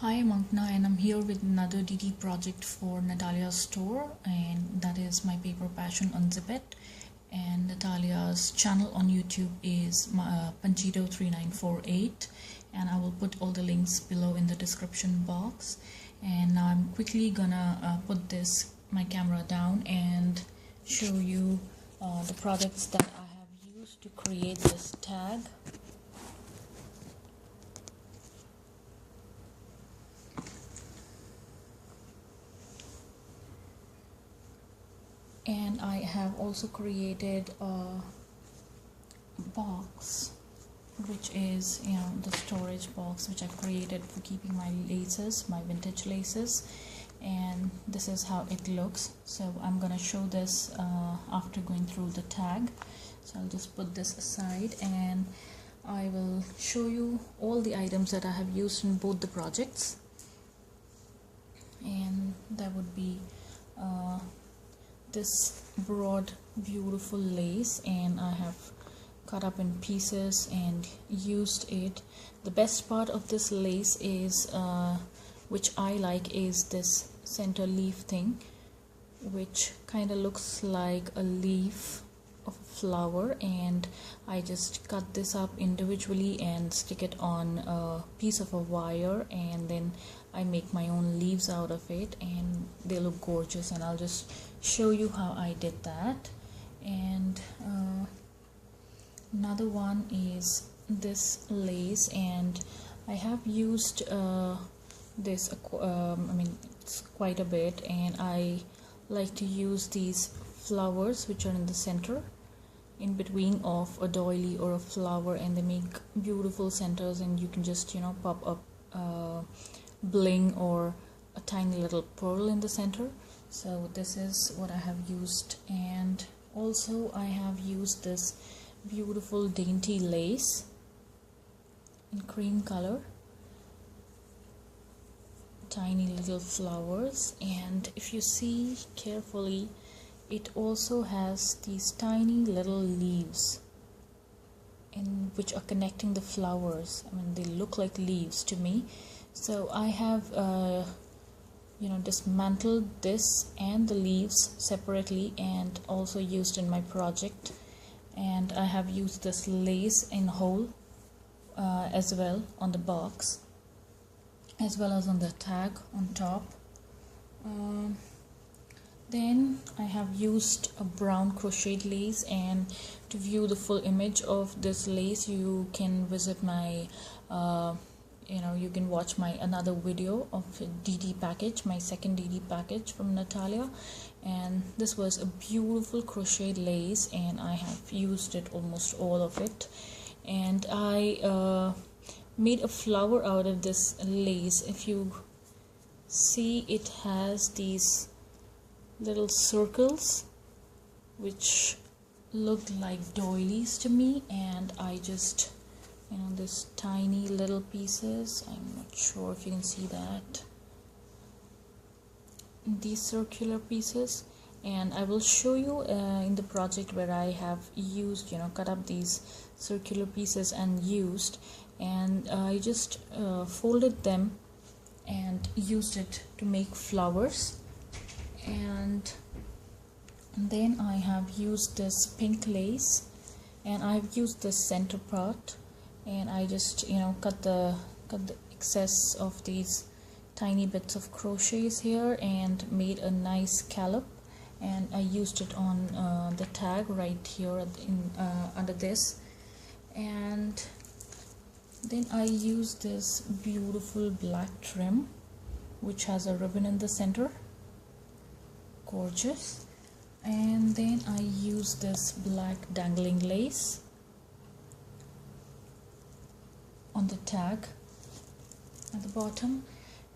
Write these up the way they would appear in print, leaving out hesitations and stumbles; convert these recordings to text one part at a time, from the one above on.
Hi, I'm Ankna and I'm here with another DD project for Natalia's store, and that is My Paper Passion Unzip It. And Natalia's channel on YouTube is Panchito3948, and I will put all the links below in the description box. And now I'm quickly gonna put my camera down and show you the products that I have used to create this tag. And I have also created a box, which is the storage box which I've created for keeping my laces, my vintage laces. And this is how it looks. So I'm gonna show this after going through the tag. So I'll just put this aside and I will show you all the items that I have used in both the projects. And that would be this broad beautiful lace, and I have cut up in pieces and used it. The best part of this lace is which I like is this center leaf thing, which kind of looks like a leaf of a flower, and I just cut this up individually and stick it on a piece of a wire, and then I make my own leaves out of it, and they look gorgeous. And I'll just show you how I did that. And another one is this lace, and I have used this it's quite a bit, and I like to use these flowers which are in the center in between of a doily or a flower, and they make beautiful centers, and you can just pop up bling or a tiny little pearl in the center. So this is what I have used. And also I have used this beautiful dainty lace in cream color, tiny little flowers, and if you see carefully, it also has these tiny little leaves in which are connecting the flowers. They look like leaves to me. So I have dismantled this and the leaves separately and also used in my project. And I have used this lace in whole as well on the box, as well as on the tag on top. Then I have used a brown crocheted lace, and to view the full image of this lace you can visit my you can watch my another video of a DD package, my second DD package from Natalia. And this was a beautiful crocheted lace, and I have used it almost all of it. And I made a flower out of this lace. If you see, it has these little circles which look like doilies to me, and I just this tiny little pieces, I'm not sure if you can see that, these circular pieces. And I will show you in the project where I have used cut up these circular pieces and used, and I just folded them and used it to make flowers. And then I have used this pink lace, and I've used this center part, and I just cut the excess of these tiny bits of crochets here and made a nice scallop, and I used it on the tag right here in under this. And then I used this beautiful black trim which has a ribbon in the center, gorgeous. And then I used this black dangling lace on the tag at the bottom.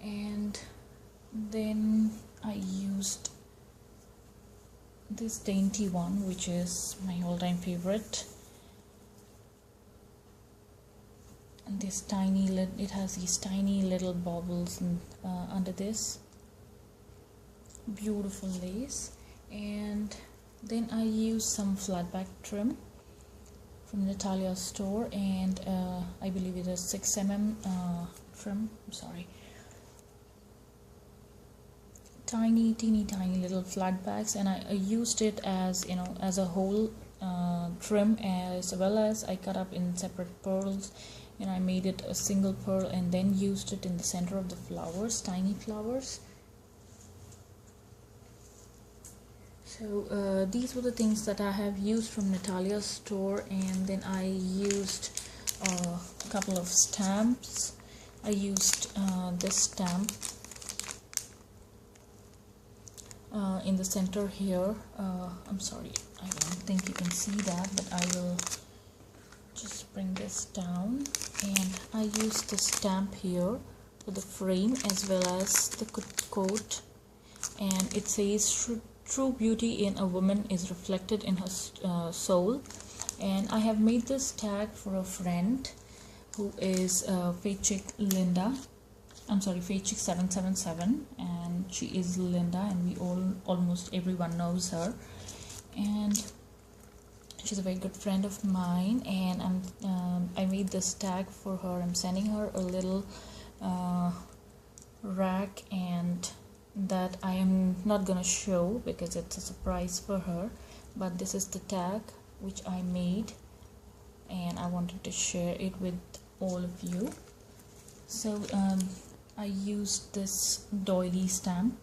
And then I used this dainty one, which is my all-time favorite, and this tiny it has these tiny little baubles under this beautiful lace. And then I used some flat back trim from Natalia's store, and I believe it is 6mm trim, I'm sorry, teeny tiny little flat bags, and I used it as, you know, as a whole trim, as well as I cut up in separate pearls, and I made it a single pearl and then used it in the center of the flowers, tiny flowers. So these were the things that I have used from Natalia's store, and then I used a couple of stamps. I used this stamp in the center here. I'm sorry, I don't think you can see that, but I will just bring this down. And I used the stamp here for the frame as well as the coat, and it says true beauty in a woman is reflected in her soul. And I have made this tag for a friend who is Fatechick Linda. I'm sorry, Fatechick777, and she is Linda, and we almost everyone knows her, and she's a very good friend of mine. And I made this tag for her. I'm sending her a little rack, and that I am not gonna show because it's a surprise for her, but this is the tag which I made, and I wanted to share it with all of you. So I used this doily stamp,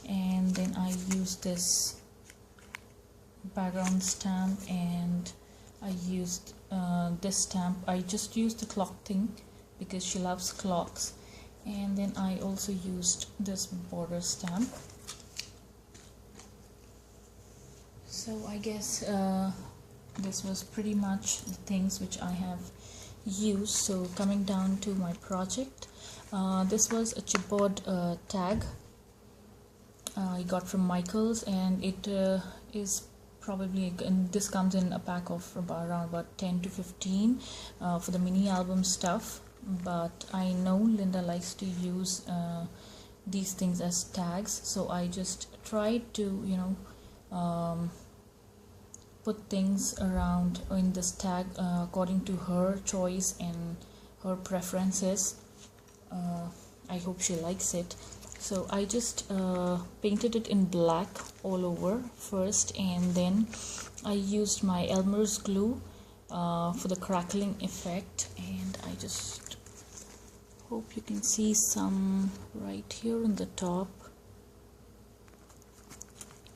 and then I used this background stamp, and I used this stamp. I just used the clock thing because she loves clocks, and then I also used this border stamp. So I guess this was pretty much the things which I have used. So coming down to my project, this was a chipboard tag I got from Michael's, and it is probably, and this comes in a pack of around about 10 to 15 for the mini album stuff. But I know Linda likes to use these things as tags, so I just tried to, you know, put things around in this tag according to her choice and her preferences. I hope she likes it. So I just painted it in black all over first, and then I used my Elmer's glue for the crackling effect, and I just hope you can see some right here on the top,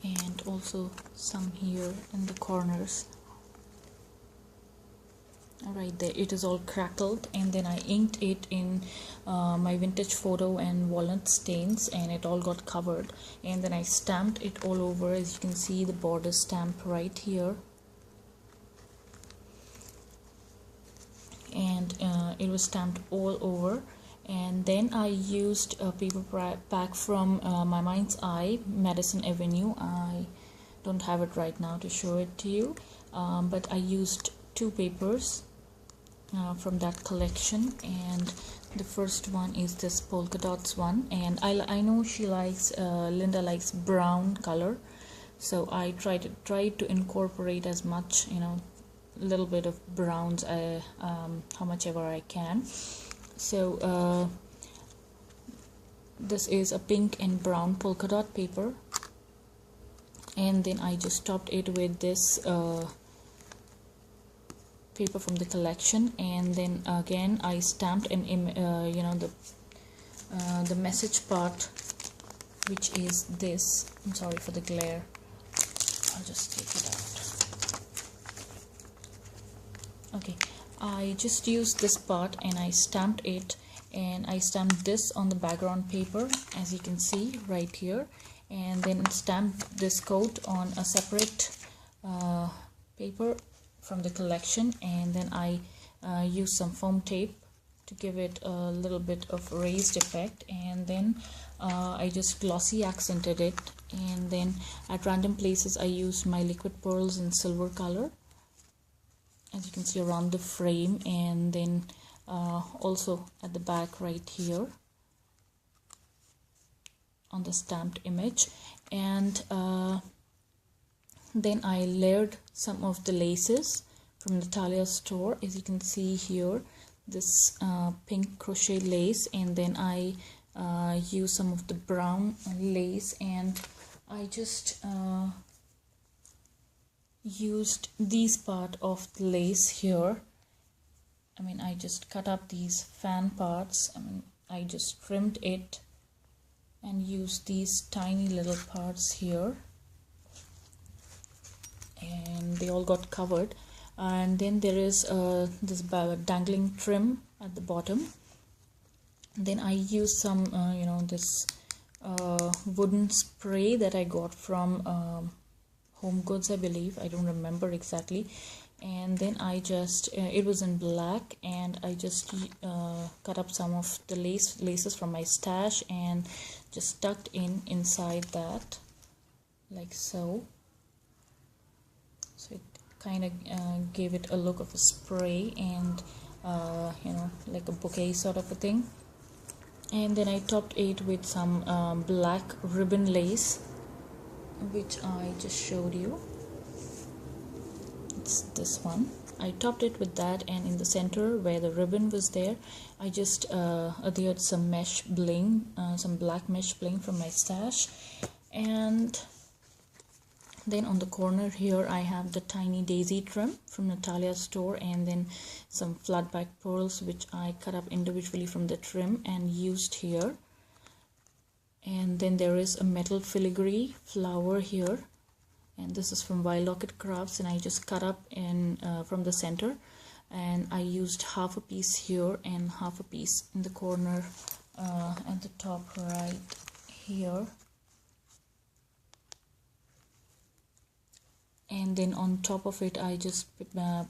and also some here in the corners. Right there, it is all crackled, and then I inked it in my vintage photo and walnut stains, and it all got covered. And then I stamped it all over. As you can see, the border stamp right here, and it was stamped all over. And then I used a paper pack from My Mind's Eye, Madison Avenue. I don't have it right now to show it to you, but I used 2 papers from that collection, and the first one is this polka dots one, and I know she likes Linda likes brown color, so I tried to incorporate as much, you know, a little bit of browns, how much ever I can. So this is a pink and brown polka dot paper, and then I just topped it with this paper from the collection, and then again I stamped an you know, the message part, which is this. I'm sorry for the glare, I'll just take it out. Okay, I just used this part and I stamped it, and I stamped this on the background paper, as you can see right here, and then stamped this coat on a separate paper from the collection, and then I used some foam tape to give it a little bit of raised effect, and then I just glossy accented it, and then at random places I used my liquid pearls in silver color, as you can see around the frame, and then also at the back right here on the stamped image. And then I layered some of the laces from Natalia's store, as you can see here, this pink crochet lace, and then I use some of the brown lace, and I just used these part of the lace here. I just cut up these fan parts. I just trimmed it and used these tiny little parts here, and they all got covered. And then there is this dangling trim at the bottom. Then I used some this wooden spray that I got from Home Goods, I believe. I don't remember exactly. And then I just it was in black, and I just cut up some of the laces from my stash and just tucked inside that, like so. So it kind of gave it a look of a spray and like a bouquet sort of a thing. And then I topped it with some black ribbon lace, which I just showed you. It's this one. I topped it with that, and in the center where the ribbon was there, I just adhered some mesh bling, some black mesh bling from my stash. And then on the corner here I have the tiny daisy trim from Natalia's store, and then some flat back pearls which I cut up individually from the trim and used here. And then there is a metal filigree flower here, and this is from Wild Orchid Crafts, and I just cut up in from the center, and I used half a piece here and half a piece in the corner at the top right here. And then on top of it I just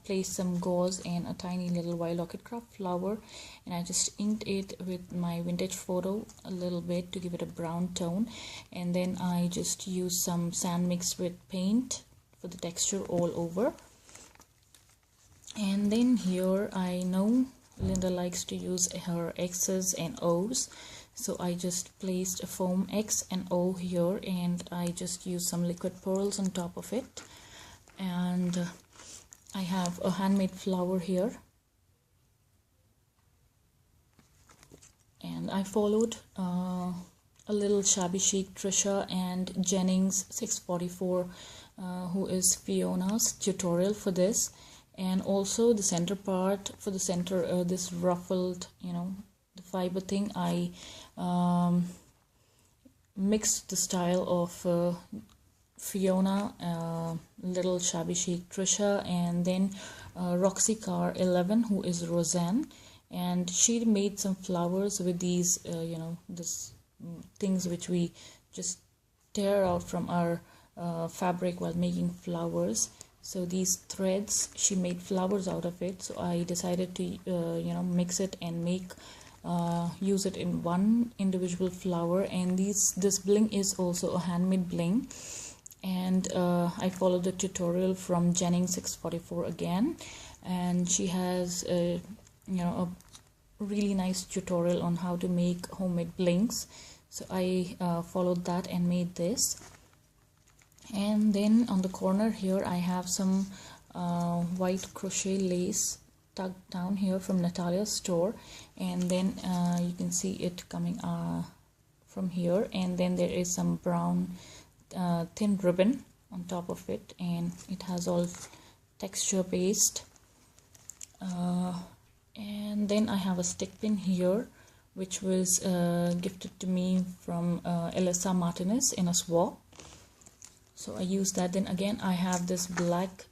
placed some gauze and a tiny little Wild Orchid Craft flower, and I just inked it with my vintage photo a little bit to give it a brown tone. And then I just used some sand mixed with paint for the texture all over. And then here, I know Linda likes to use her X's and O's, so I just placed a foam X and O here, and I just used some liquid pearls on top of it. And I have a handmade flower here, and I followed a little shabby chic Trisha and Jennings 644 who is Fiona's tutorial for this. And also the center part, for the center this ruffled, the fiber thing, I mixed the style of Fiona, little shabby chic Trisha, and then Roxy Carr 11 who is Roseanne, and she made some flowers with these this things which we just tear out from our fabric while making flowers. So these threads, she made flowers out of it, so I decided to mix it and make use it in one individual flower. And this bling is also a handmade bling, and I followed the tutorial from Jennings 644 again, and she has a really nice tutorial on how to make homemade blings, so I followed that and made this. And then on the corner here I have some white crochet lace tucked down here from Natalia's store, and then you can see it coming from here, and then there is some brown thin ribbon on top of it, and it has all texture based. And then I have a stick pin here which was gifted to me from Elisa Martinez in a swap, so I used that. Then again I have this black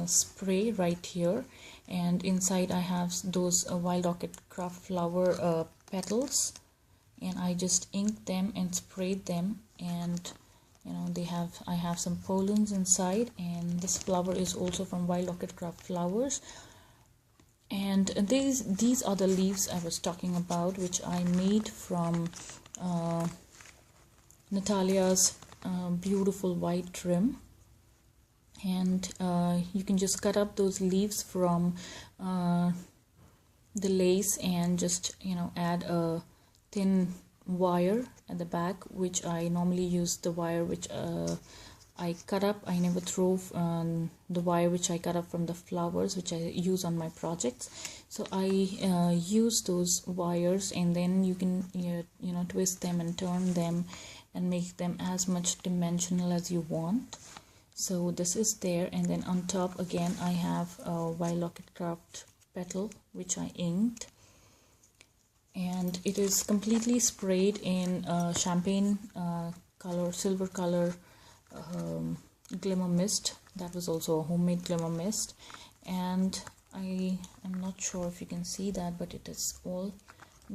spray right here, and inside I have those Wild Orchid Craft flower petals, and I just inked them and sprayed them, and I have some pollens inside, and this flower is also from Wild Orchid Craft Flowers. And these are the leaves I was talking about, which I made from Natalia's beautiful white trim. And you can just cut up those leaves from the lace and just add a thin wire at the back, which I normally use the wire which I cut up, I never throw the wire which I cut up from the flowers which I use on my projects. So I use those wires, and then you can you know, twist them and turn them and make them as much dimensional as you want. So this is there, and then on top again I have a Wild Orchid Craft petal which I inked, and it is completely sprayed in champagne color, silver color glimmer mist. That was also a homemade glimmer mist, and I am not sure if you can see that, but it is all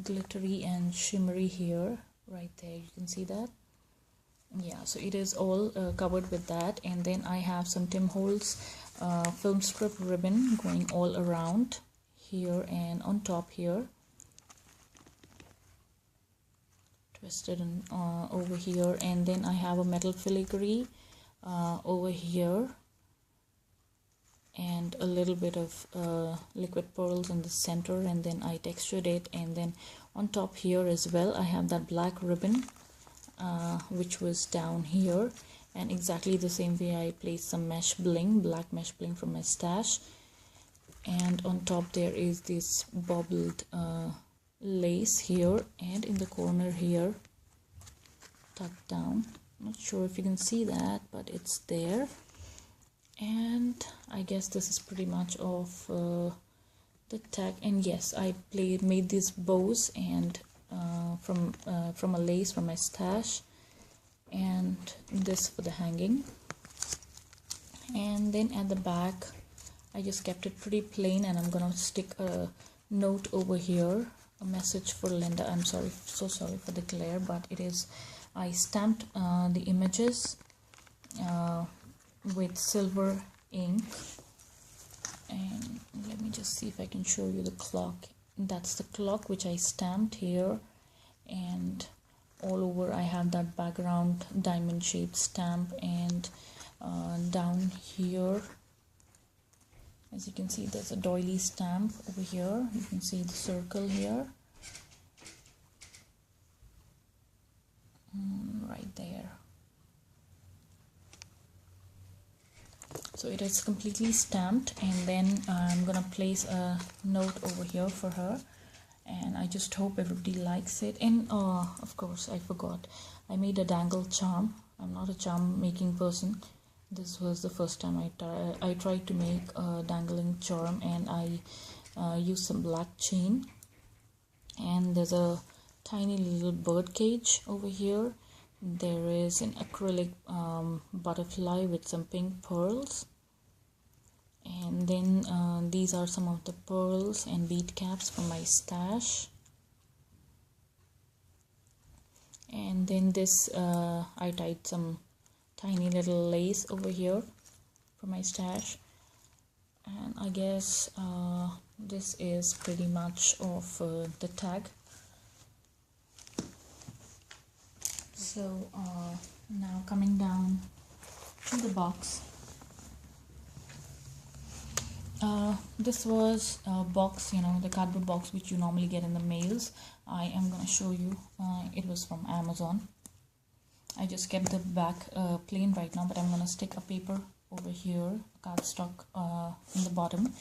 glittery and shimmery here. Right there, you can see that. Yeah, so it is all covered with that. And then I have some Tim Holtz film strip ribbon going all around here and on top here, twisted and over here. And then I have a metal filigree over here, and a little bit of liquid pearls in the center, and then I textured it. And then on top here as well I have that black ribbon which was down here, and exactly the same way I placed some mesh bling, black mesh bling from my stash. And on top there is this bobbled lace here, and in the corner here tucked down. Not sure if you can see that, but it's there. And I guess this is pretty much of the tag. And yes, I made these bows and from a lace from my stash, and this for the hanging. And then at the back I just kept it pretty plain, and I'm gonna stick a note over here, a message for Linda. I'm sorry, so sorry for the glare, but it is, I stamped the images with silver ink. And let me just see if I can show you the clock. That's the clock which I stamped here, and all over I have that background diamond shaped stamp. And down here, as you can see, there's a doily stamp over here. You can see the circle here, right there. So it is completely stamped, and then I'm gonna place a note over here for her, and I just hope everybody likes it. And of course I forgot, I made a dangle charm. I'm not a charm making person. This was the first time I tried to make a dangling charm, and I used some black chain, and there's a tiny little bird cage over here. There is an acrylic butterfly with some pink pearls, and then these are some of the pearls and bead caps from my stash. And then this I tied some tiny little lace over here for my stash. And I guess this is pretty much of the tag. So now coming down to the box, this was a box, you know, the cardboard box which you normally get in the mails. I am going to show you, it was from Amazon. I just kept the back plain right now, but I'm going to stick a paper over here, cardstock in the bottom.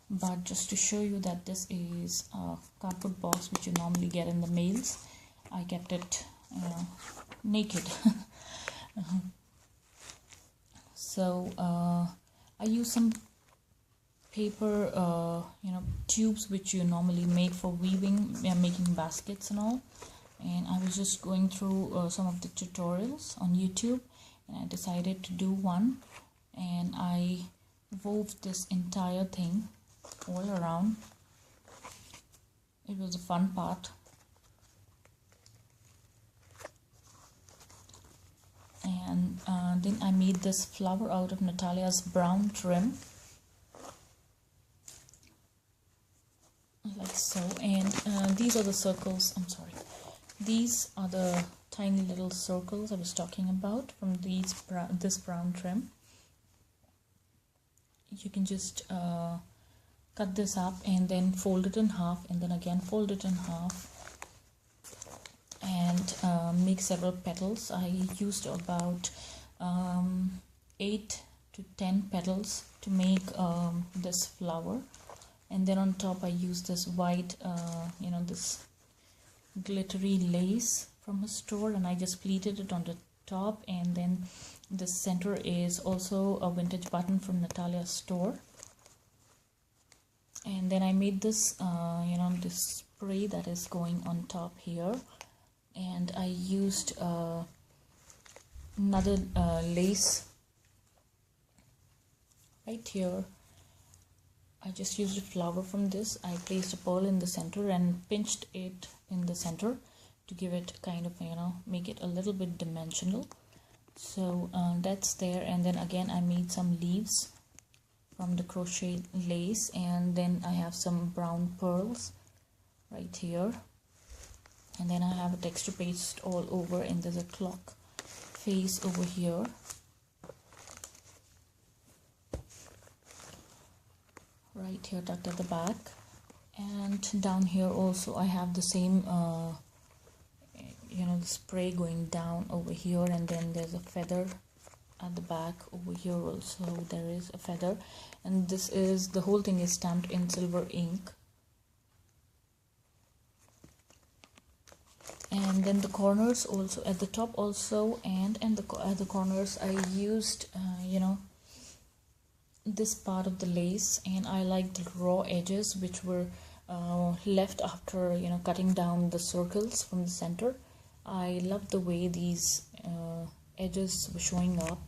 But just to show you that this is a cardboard box which you normally get in the mails, I kept it naked. So I use some paper tubes which you normally make for weaving, making baskets and all. And I was just going through some of the tutorials on YouTube, and I decided to do one, and I wove this entire thing all around. It was a fun part. And then I made this flower out of Natalia's brown trim, like so. And these are the circles, I'm sorry, these are the tiny little circles I was talking about from this brown trim. You can just cut this up and then fold it in half, and then again fold it in half, and make several petals. I used about 8 to 10 petals to make this flower. And then on top I use this white this glittery lace from a store, and I just pleated it on the top. And then the center is also a vintage button from Natalia's store. And then I made this this spray that is going on top here, and I used another lace right here. I just used a flower from this. I placed a pearl in the center and pinched it in the center to give it kind of make it a little bit dimensional. So that's there. And then again I made some leaves from the crochet lace, and then I have some brown pearls right here, and then I have a texture paste all over, and there's a clock face over here. Right here tucked at the back, and down here also I have the same the spray going down over here, and then there's a feather at the back over here also. There is a feather, and this is the whole thing is stamped in silver ink. And then the corners also, at the top also, and at the corners I used this part of the lace, and I like the raw edges which were left after cutting down the circles from the center. I love the way these edges were showing up,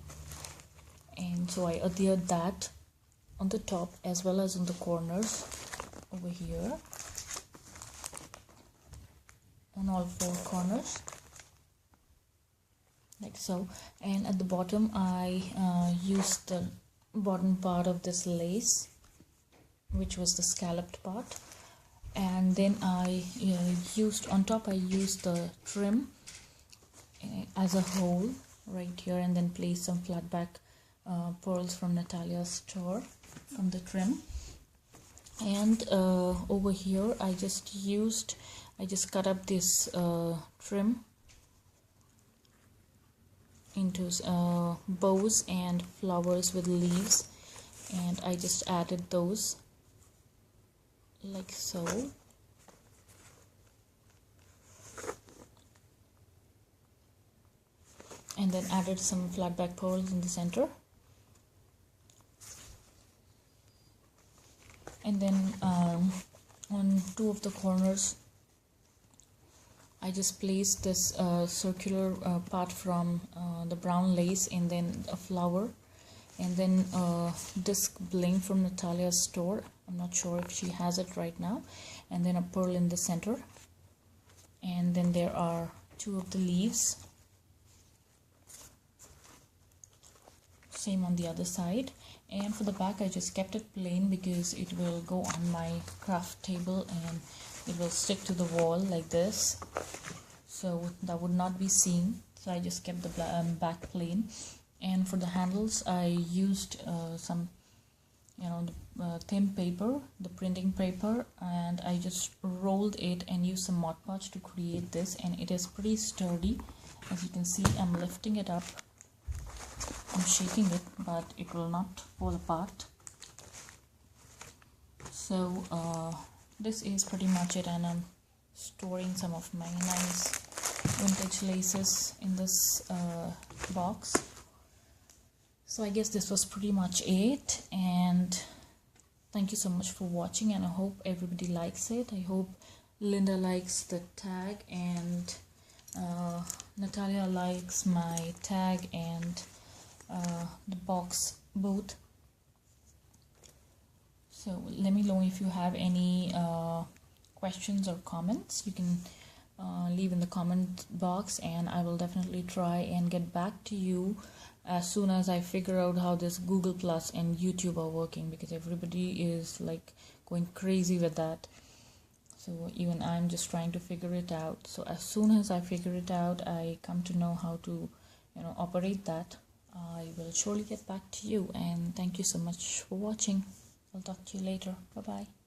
and so I adhered that on the top as well as on the corners over here, on all 4 corners like so. And at the bottom I used the bottom part of this lace, which was the scalloped part, and then I used on top, I used the trim as a whole right here, and then placed some flat back pearls from Natalia's store from the trim. And over here I just cut up this trim into bows and flowers with leaves, and I just added those like so. And then added some flat back pearls in the center. And then on 2 of the corners I just placed this circular part from the brown lace, and then a flower, and then disc bling from Natalia's store. I'm not sure if she has it right now. And then a pearl in the center, and then there are 2 of the leaves, same on the other side. And for the back I just kept it plain because it will go on my craft table and it will stick to the wall like this, so that would not be seen. So I just kept the back plain. And for the handles I used some thin paper, the printing paper, and I just rolled it and used some Mod Podge to create this, and it is pretty sturdy. As you can see, I'm lifting it up, I'm shaking it, but it will not fall apart. So this is pretty much it, and I'm storing some of my nice vintage laces in this box. So I guess this was pretty much it, and thank you so much for watching, and I hope everybody likes it. I hope Linda likes the tag, and Natalia likes my tag and the box both. So let me know if you have any questions or comments. You can leave in the comment box, and I will definitely try and get back to you as soon as I figure out how this Google Plus and YouTube are working, because everybody is like going crazy with that. So even I'm just trying to figure it out. So as soon as I figure it out, I come to know how to operate that, I will surely get back to you. And thank you so much for watching. I'll talk to you later. Bye bye.